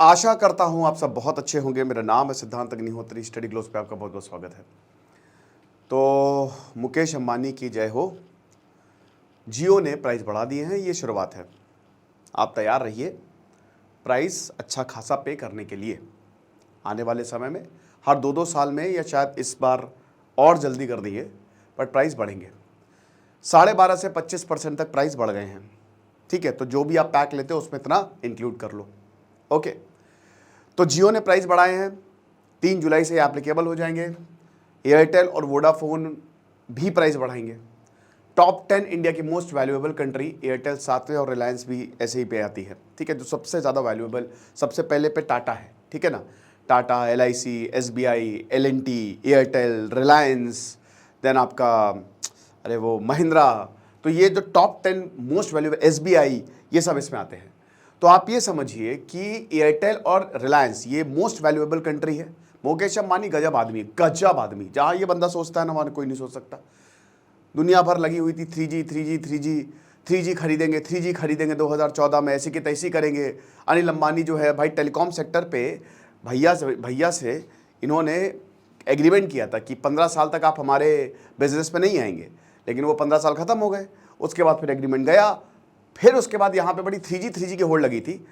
आशा करता हूं आप सब बहुत अच्छे होंगे। मेरा नाम है सिद्धांत अग्निहोत्री। स्टडी ग्लोस पे आपका बहुत बहुत स्वागत है। तो मुकेश अंबानी की जय हो। जियो ने प्राइस बढ़ा दिए हैं, ये शुरुआत है। आप तैयार रहिए प्राइस अच्छा खासा पे करने के लिए। आने वाले समय में हर 2-2 साल में, या शायद इस बार और जल्दी कर दिए, पर प्राइस बढ़ेंगे। 12.5 से 25% तक प्राइस बढ़ गए हैं। ठीक है, तो जो भी आप पैक लेते हो उसमें इतना इंक्लूड कर लो। ओके, तो जियो ने प्राइस बढ़ाए हैं, 3 जुलाई से एप्लीकेबल हो जाएंगे। एयरटेल और वोडाफोन भी प्राइस बढ़ाएंगे। टॉप 10 इंडिया की मोस्ट वैल्यूएबल कंट्री, एयरटेल 7वें और रिलायंस भी ऐसे ही पे आती है। ठीक है, जो सबसे ज़्यादा वैल्यूएबल सबसे पहले पे टाटा है। ठीक है ना, Tata, LIC, SBI, L&T, Airtel, Reliance, then आपका अरे वो महिंद्रा। तो ये जो टॉप 10 मोस्ट वैल्यूएबल, SBI, ये सब इसमें आते हैं। तो आप ये समझिए कि एयरटेल और रिलायंस ये मोस्ट वैल्यूएबल कंट्री है। मुकेश अंबानी गजब आदमी, गजब आदमी। जहाँ ये बंदा सोचता है ना, वहाँ कोई नहीं सोच सकता। दुनिया भर लगी हुई थी 3G खरीदेंगे, 3G खरीदेंगे 2014 में, ऐसी की तैसी करेंगे। अनिल अंबानी जो है भाई, टेलीकॉम सेक्टर पे भैया से इन्होंने एग्रीमेंट किया था कि 15 साल तक आप हमारे बिजनेस पे नहीं आएंगे, लेकिन वो 15 साल खत्म हो गए। उसके बाद फिर एग्रीमेंट गया, फिर उसके बाद यहाँ पे बड़ी 3G की होड़ लगी थी।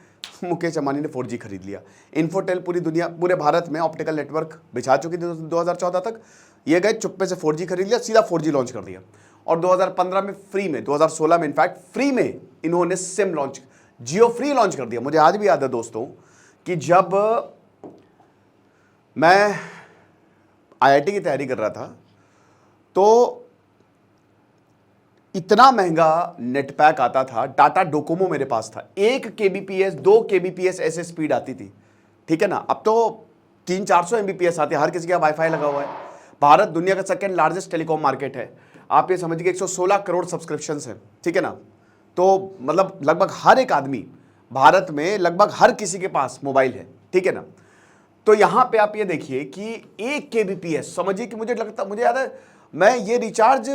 मुकेश अंबानी ने 4G खरीद लिया। इन्फोटेल पूरे भारत में ऑप्टिकल नेटवर्क बिछा चुकी थी 2014 तक। ये गए चुप्पे से 4G खरीद लिया, सीधा 4G लॉन्च कर दिया। और 2015 में फ्री में, 2016 में इनफैक्ट फ्री में इन्होंने सिम लॉन्च, जियो फ्री लॉन्च कर दिया। मुझे आज भी याद है दोस्तों कि जब मैं IIT की तैयारी कर रहा था तो इतना महंगा नेट पैक आता था। टाटा डोकोमो मेरे पास था, 1 kbps 2 kbps ऐसे स्पीड आती थी। ठीक है ना, अब तो 300-400 mbps आते हैं। हर किसी का वाईफाई लगा हुआ है। भारत दुनिया का सेकंड लार्जेस्ट टेलीकॉम मार्केट है। आप ये समझिए 116 करोड़ सब्सक्रिप्शन है। ठीक है ना, तो मतलब लगभग हर एक आदमी भारत में, लगभग हर किसी के पास मोबाइल है। ठीक है ना, तो यहां पे आप ये देखिए कि 1 kbps, समझिए कि मुझे याद है मैं ये रिचार्ज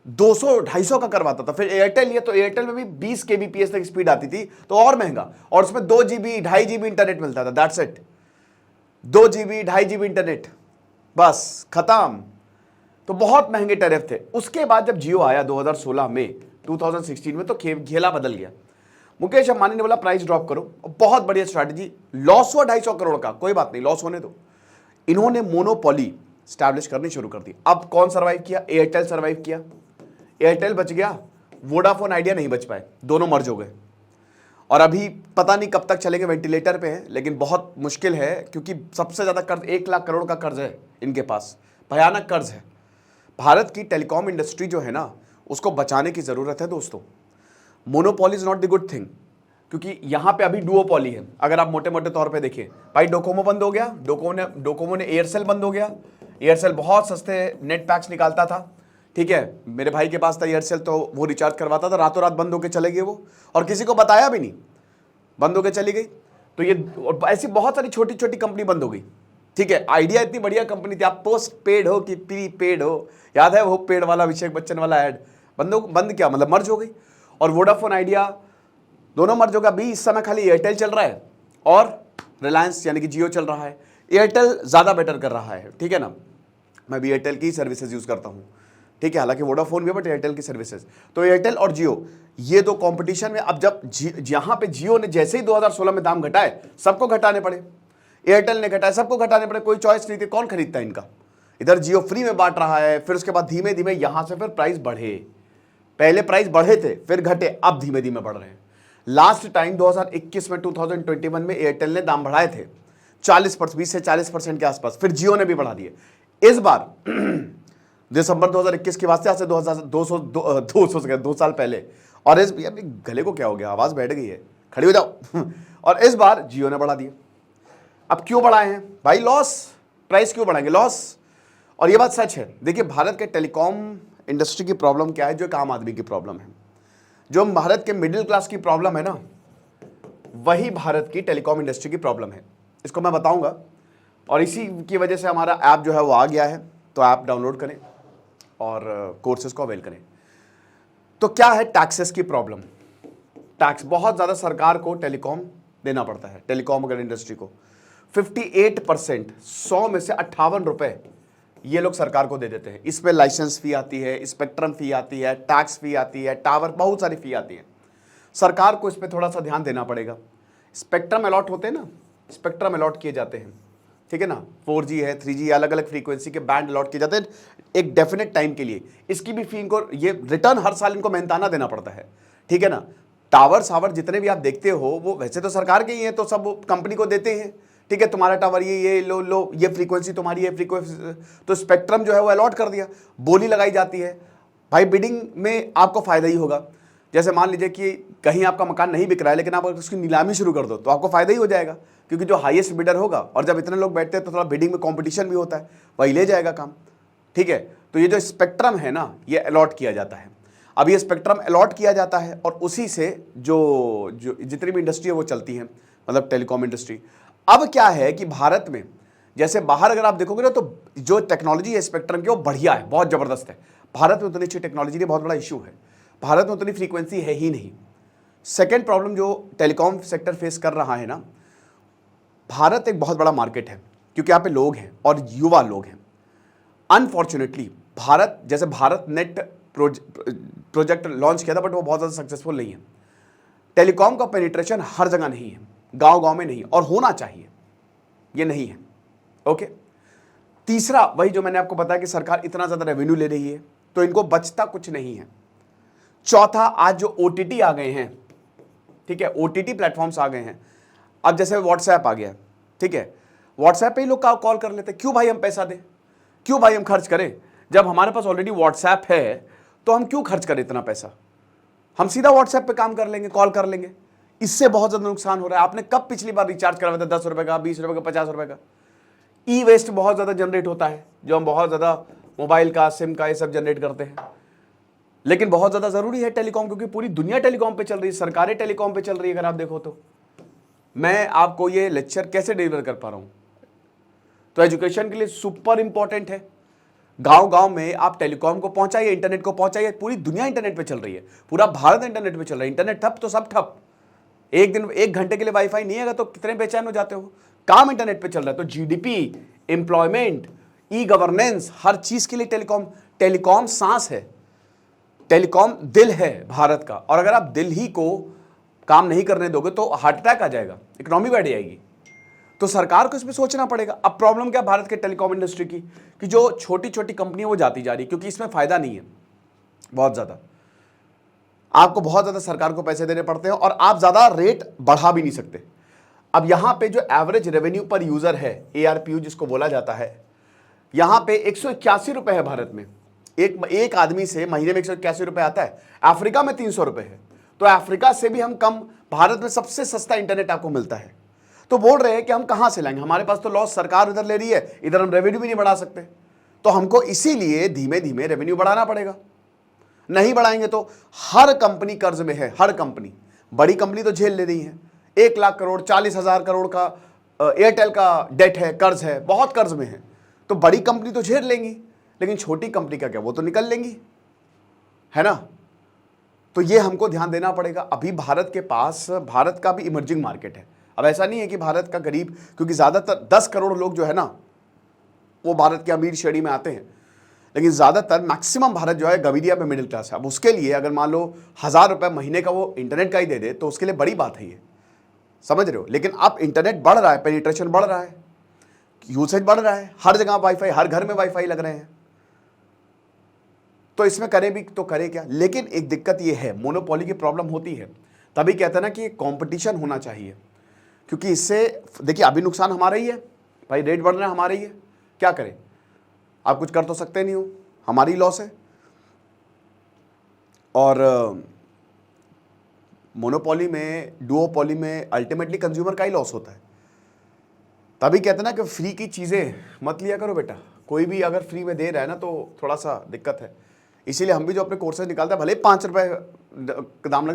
200-250 का करवाता था। फिर एयरटेल, ये तो एयरटेल में भी 20 kbps तक स्पीड आती थी, तो और महंगा। और उसमें 2 GB 2.5 GB इंटरनेट मिलता था, that's it. 2 GB 2.5 GB internet, बस खत्म। तो बहुत महंगे टैरिफ थे। उसके बाद जब जियो आया 2016 में, 2016 में, तो खेला बदल गया। मुकेश अंबानी ने बोला प्राइस ड्रॉप करो, बहुत बढ़िया स्ट्रैटेजी। लॉस हुआ 250 करोड़ का, कोई बात नहीं, लॉस होने दो। इन्होंने मोनोपोली स्टैब्लिश करनी शुरू कर दी। अब कौन सर्वाइव किया? एयरटेल सर्वाइव किया। एयरटेल बच गया, वोडाफोन आइडिया नहीं बच पाए, दोनों मर्ज हो गए। और अभी पता नहीं कब तक चलेंगे, वेंटिलेटर पे है, लेकिन बहुत मुश्किल है क्योंकि सबसे ज्यादा कर्ज, 1 लाख करोड़ का कर्ज है इनके पास, भयानक कर्ज है। भारत की टेलीकॉम इंडस्ट्री जो है ना, उसको बचाने की जरूरत है दोस्तों। Monopoly is not the good thing, क्योंकि यहां पे अभी डुओपोली है। अगर आप मोटे मोटे तौर पे देखें, भाई डोकोमो बंद हो गया, डोकोमो ने एयरसेल बंद हो गया। एयरसेल बहुत सस्ते नेट पैक्स निकालता था। ठीक है, मेरे भाई के पास था एयरसेल, तो वो रिचार्ज करवाता था, रातों रात बंद होकर चले गए वो, और किसी को बताया भी नहीं, बंद होकर चली गई। तो ये ऐसी बहुत सारी छोटी छोटी कंपनी बंद हो गई। ठीक है, आइडिया इतनी बढ़िया कंपनी थी, आप पोस्ट पेड हो कि प्री पेड हो, याद है वो पेड वाला अभिषेक बच्चन वाला ऐड, बंद क्या मतलब मर्ज हो गई। और वोडाफोन आइडिया दोनों मर्ज होगा। अभी इस समय खाली एयरटेल चल रहा है और रिलायंस यानी कि जियो चल रहा है। एयरटेल ज्यादा बेटर कर रहा है। ठीक है ना, मैं भी एयरटेल की सर्विसेज यूज करता हूं। ठीक है, हालांकि वोडाफोन भी है, बट एयरटेल की सर्विसेज। तो एयरटेल और जियो, ये दो कंपटीशन में। अब जब जहां पे जियो ने जैसे ही 2016 में दाम घटाए, सबको घटाने पड़े। एयरटेल ने घटाए, सबको घटाने पड़े, कोई चॉइस नहीं थी। कौन खरीदता है इनका? इधर जियो फ्री में बांट रहा है, फिर उसके बाद धीमे धीमे यहां से फिर प्राइस बढ़े। पहले प्राइस बढ़े थे, फिर घटे, अब धीमे धीमे बढ़ रहे हैं। लास्ट टाइम 2021 में, 2021 में एयरटेल ने दाम बढ़ाए थे 40%, 20 से 40% के आसपास, फिर जियो ने भी बढ़ा दिए। इस बार दिसंबर 2021 के वास्ते, आज से 2 साल पहले। और इस यार गले को क्या हो गया, आवाज बैठ गई है, खड़ी हो जाओ। और इस बार जियो ने बढ़ा दिए। अब क्यों बढ़ाए हैं भाई? लॉस, प्राइस क्यों बढ़ाएंगे? लॉस। और ये बात सच है। देखिए, भारत के टेलीकॉम इंडस्ट्री की प्रॉब्लम क्या है? जो एक आम आदमी की प्रॉब्लम है, जो भारत के मिडिल क्लास की प्रॉब्लम है ना, वही भारत की टेलीकॉम इंडस्ट्री की प्रॉब्लम है। इसको मैं बताऊंगा, और इसी की वजह से हमारा ऐप जो है वो आ गया है। तो ऐप डाउनलोड करें और कोर्सेज को अवेल करें। तो क्या है? टैक्सेस की प्रॉब्लम। टैक्स बहुत ज़्यादा सरकार को टेलीकॉम देना पड़ता है टेलीकॉम अगर इंडस्ट्री को। 58%, 100 में से 58 रुपए ये लोग सरकार को दे देते हैं। इसमें लाइसेंस फी आती है, स्पेक्ट्रम फी आती है, टैक्स फी आती है, टावर, बहुत सारी फी आती है। सरकार को इस पर थोड़ा सा ध्यान देना पड़ेगा। स्पेक्ट्रम अलॉट होते हैं ना, स्पेक्ट्रम अलॉट किए जाते हैं, ठीक है ना, 4G है, 3G, अलग अलग फ्रीक्वेंसी के बैंड अलॉट किए जाते हैं एक डेफिनेट टाइम के लिए। इसकी भी फी इनको, ये रिटर्न हर साल इनको मेहनताना देना पड़ता है, ठीक है ना। टावर सावर जितने भी आप देखते हो वो वैसे तो सरकार के ही हैं, तो सब कंपनी को देते हैं, ठीक है, तुम्हारा टावर ये लो ये फ्रीक्वेंसी तुम्हारी, ये फ्रीक्वेंसी, तो स्पेक्ट्रम जो है वो अलॉट कर दिया, बोली लगाई जाती है। भाई बिडिंग में आपको फायदा ही होगा। जैसे मान लीजिए कि कहीं आपका मकान नहीं बिक रहा है, लेकिन आप उसकी नीलामी शुरू कर दो तो आपको फायदा ही हो जाएगा, क्योंकि जो हाईएस्ट बिडर होगा, और जब इतने लोग बैठते हैं तो थोड़ा बिडिंग में कंपटीशन भी होता है, वही ले जाएगा काम, ठीक है। तो ये जो स्पेक्ट्रम है ना, ये अलॉट किया जाता है। अब ये स्पेक्ट्रम अलॉट किया जाता है और उसी से जो जितनी भी इंडस्ट्री है वो चलती है, मतलब टेलीकॉम इंडस्ट्री। अब क्या है कि भारत में, जैसे बाहर अगर आप देखोगे ना, तो जो टेक्नोलॉजी है स्पेक्ट्रम की वो बढ़िया है, बहुत जबरदस्त है। भारत में उतनी अच्छी टेक्नोलॉजी नहीं, बहुत बड़ा इशू है, भारत में उतनी फ्रीक्वेंसी है ही नहीं। सेकेंड प्रॉब्लम जो टेलीकॉम सेक्टर फेस कर रहा है ना, भारत एक बहुत बड़ा मार्केट है, क्योंकि यहाँ पे लोग हैं और युवा लोग हैं। अनफॉर्चुनेटली भारत, जैसे भारत नेट प्रोजेक्ट लॉन्च किया था, बट वो बहुत ज़्यादा सक्सेसफुल नहीं है। टेलीकॉम का पेनिट्रेशन हर जगह नहीं है, गांव-गांव में नहीं, और होना चाहिए, ये नहीं है, ओके। तीसरा, वही जो मैंने आपको बताया कि सरकार इतना ज़्यादा रेवेन्यू ले रही है तो इनको बचता कुछ नहीं है। चौथा, आज जो OTT आ गए हैं, ठीक है, OTT प्लेटफॉर्म्स आ गए हैं। अब जैसे व्हाट्सएप आ गया, ठीक है, व्हाट्सएप पे ही लोग कॉल कर लेते हैं। क्यों भाई हम पैसा दें, क्यों भाई हम खर्च करें, जब हमारे पास ऑलरेडी व्हाट्सएप है तो हम क्यों खर्च करें इतना पैसा, हम सीधा व्हाट्सएप पे काम कर लेंगे, कॉल कर लेंगे। इससे बहुत ज़्यादा नुकसान हो रहा है। आपने कब पिछली बार रिचार्ज करवाया था 10 रुपए का, 20 रुपए का, 50 रुपए का? ई वेस्ट बहुत ज़्यादा जनरेट होता है, जो हम बहुत ज़्यादा मोबाइल का, सिम का, ये सब जनरेट करते हैं। लेकिन बहुत ज़्यादा ज़रूरी है टेलीकॉम, क्योंकि पूरी दुनिया टेलीकॉम पे चल रही है, सरकारें टेलीकॉम पे चल रही है। अगर आप देखो तो मैं आपको ये लेक्चर कैसे डिलीवर कर पा रहा हूँ, तो एजुकेशन के लिए सुपर इंपॉर्टेंट है। गांव-गांव में आप टेलीकॉम को पहुंचाइए, इंटरनेट को पहुंचाइए। पूरी दुनिया इंटरनेट पे चल रही है, पूरा भारत इंटरनेट पे चल रहा है। इंटरनेट ठप तो सब ठप। एक दिन, 1 घंटे के लिए वाईफाई नहीं है तो कितने बेचैन हो जाते हो। काम इंटरनेट पे चल रहा है, तो GDP, एम्प्लॉयमेंट, ई गवर्नेंस, हर चीज के लिए टेलीकॉम सांस है, टेलीकॉम दिल है भारत का। और अगर आप दिल ही को काम नहीं करने दोगे तो हार्ट अटैक आ जाएगा, इकोनॉमी बैठ जाएगी। तो सरकार को इसमें सोचना पड़ेगा। अब प्रॉब्लम क्या भारत के टेलीकॉम इंडस्ट्री की, कि जो छोटी छोटी कंपनियां वो जाती जा रही है, क्योंकि इसमें फायदा नहीं है बहुत ज्यादा। आपको बहुत ज्यादा सरकार को पैसे देने पड़ते हैं और आप ज्यादा रेट बढ़ा भी नहीं सकते। अब यहां पे जो एवरेज रेवेन्यू पर यूजर है, ARPU जिसको बोला जाता है, यहां पे 181 रुपए है भारत में। एक आदमी से महीने में 181 रुपए आता है। अफ्रीका में 300 रुपए है, तो अफ्रीका से भी हम कम, भारत में सबसे सस्ता इंटरनेट आपको मिलता है। तो बोल रहे हैं कि हम कहां से लाएंगे, हमारे पास तो लॉस सरकार इधर ले रही है, इधर हम रेवेन्यू भी नहीं बढ़ा सकते। तो हमको इसीलिए धीमे धीमे रेवेन्यू बढ़ाना पड़ेगा। नहीं बढ़ाएंगे तो हर कंपनी कर्ज में है, हर कंपनी। बड़ी कंपनी तो झेल ले रही है, 1 लाख करोड़, 40,000 करोड़ का एयरटेल का डेट है, कर्ज है, बहुत कर्ज में है। तो बड़ी कंपनी तो झेल लेंगी, लेकिन छोटी कंपनी का क्या, वो तो निकल लेंगी, है ना। तो ये हमको ध्यान देना पड़ेगा। अभी भारत के पास, भारत का भी इमर्जिंग मार्केट है। अब ऐसा नहीं है कि भारत का गरीब, क्योंकि ज्यादातर 10 करोड़ लोग जो है ना वो भारत के अमीर श्रेणी में आते हैं, लेकिन ज्यादातर मैक्सिमम भारत जो है गरीबिया में मिडिल क्लास है। अब उसके लिए अगर मान लो 1000 रुपए महीने का वो इंटरनेट का ही दे दे तो उसके लिए बड़ी बात है ये, समझ रहे हो। लेकिन अब इंटरनेट बढ़ रहा है, पेनिट्रेशन बढ़ रहा है, यूसेज बढ़ रहा है, हर जगह वाईफाई, हर घर में वाईफाई लग रहे हैं। तो इसमें करें भी तो करें क्या। लेकिन एक दिक्कत ये है, मोनोपोली की प्रॉब्लम होती है। तभी कहते हैं ना कि कंपटीशन होना चाहिए, क्योंकि इससे देखिए अभी नुकसान हमारा ही है भाई, रेट बढ़ रहा है हमारा ही है, क्या करें। आप कुछ कर तो सकते नहीं हो, हमारी लॉस है। और मोनोपोली में, डुओपोली में अल्टीमेटली कंज्यूमर का ही लॉस होता है। तभी कहते हैं ना कि फ्री की चीज़ें मत लिया करो बेटा। कोई भी अगर फ्री में दे रहा है ना तो थोड़ा सा दिक्कत है। इसीलिए हम भी जो अपने कोर्सेज निकालते हैं, भले 5 रुपए दाम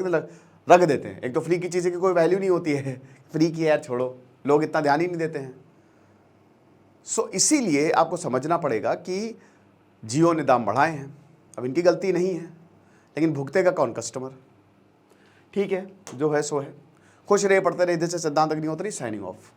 रख देते हैं। एक तो फ्री की चीज़ें की कोई वैल्यू नहीं होती है, फ्री की यार छोड़ो, लोग इतना ध्यान ही नहीं देते हैं। सो इसीलिए आपको समझना पड़ेगा कि जियो ने दाम बढ़ाए हैं, अब इनकी गलती नहीं है, लेकिन भुगतेगा कौन, कस्टमर। ठीक है, जो है सो है। खुश रहे, पढ़ते रहे। इधर से सिद्धांत अग्निहोत्री साइनिंग ऑफ।